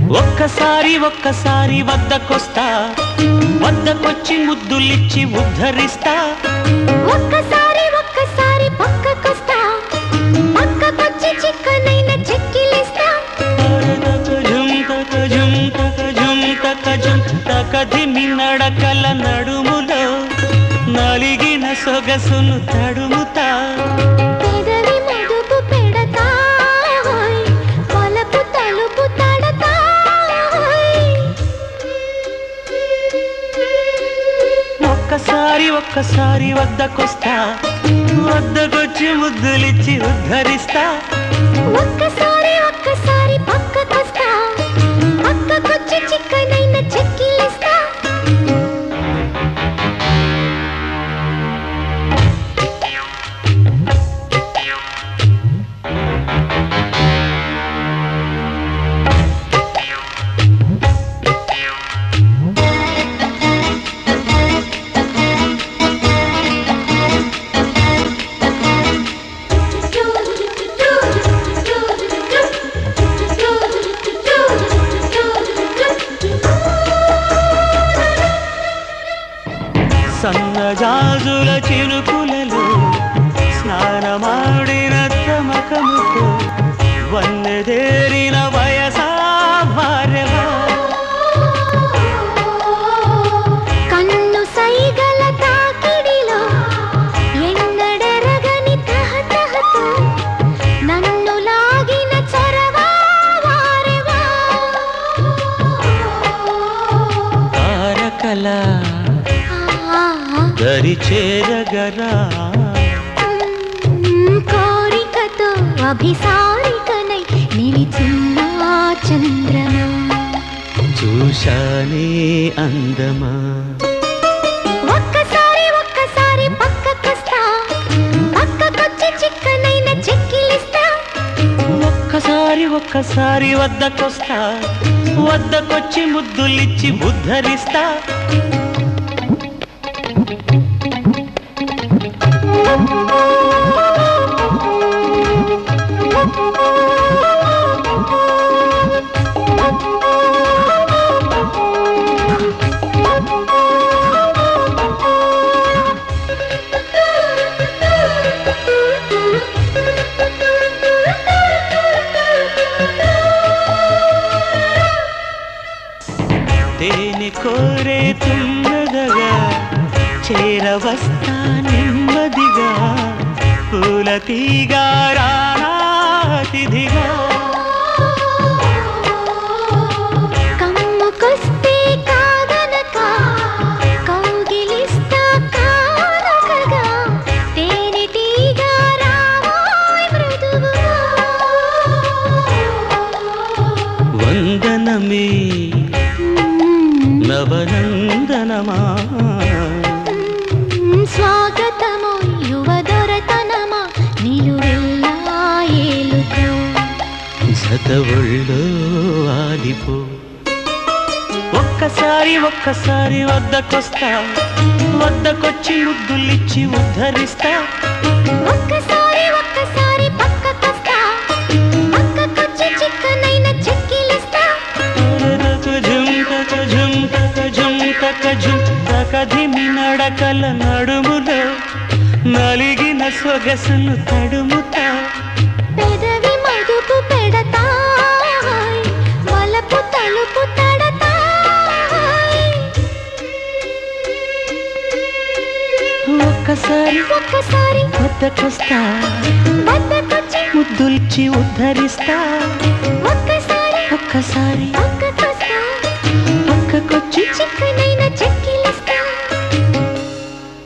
ఒక్కసారి ఒక్కసారి వద్దకొస్తా, వద్దకొచ్చి ముద్దులిచ్చి ఉద్ధరిస్తా. ఒక్కసారి ఒక్కసారి పక్కకొస్తా, పక్కకొచ్చి చిక్కనైన చెక్కిలిస్తా. తకధిమి నడకల నడుములో నలిగిన సొగసును తడుముతా. పెదవి మదుపు పెడతా, వలపు తలుపు తడతా. ఒక్కసారి ఒక్కసారి వద్దకొస్తా, వద్దకొచ్చి ముద్దులిచ్చి ఉద్ధరిస్తా. ఒక్కసారి ఒక్కసారి పక్కకొస్తా, పక్కకొచ్చి చిక్కనైన చెక్కిలిస్తా. సన్నజాజుల చినుకులలో స్నానమాడిన తమకముతో వన్నెదేరిన వయసా భార్యవా. కన్ను సైగల తాకిడిలో ఎన్నడెరగని తహతహతో నన్ను లాగిన చొరవా వారెవా. తారకల దరి చేరగరా, కోరికతో అభిసారికనై నిలిచిన చంద్రమా. చూశానే అందమా. ఒక్కసారి ఒక్కసారి పక్కకొస్తా, పక్కకొచ్చి చిక్కనైన చెక్కిలిస్తా. ఒక్కసారి ఒక్కసారి వద్దకొస్తా, వద్దకొచ్చి ముద్దులిచ్చి ఉద్ధరిస్తా. తేనె కోరే తుమ్మదగా చేరవస్తా నెమ్మదిగా, పూల తీగా రానాతిథిగా. కమ్ముకొస్తే కాదనక కౌగిలిస్తా కానకగా, తేనె తీగా రావోయ్ మృదువుగా. వందనమే నవనందనమా, స్వాగతము యువదొరతనమా, నిలువెల్లా ఏలుకో. జత ఒళ్ళో ఆలిపో. ఒక్కసారి ఒక్కసారి వద్దకొస్తా, వద్దకొచ్చి ముద్దులిచ్చి ఉద్ధరిస్తా. ఒక్కసారి ఒక్కసారి పక్కకొస్తా, పక్కకొచ్చి చిక్కనైన చెక్కిలిస్తా. తకధిమి నడకల నడుములో నలిగిన సొగసును తడుముతా. పెదవి మదుపు పెడతా, వలపు తలుపు తడతా. ఒక్కసారి ఒక్కసారి వద్దకొస్తా, వద్దకొచ్చి ముద్దుల్చి ఉద్ధరిస్తా. ఒక్కసారి ఒక్కసారి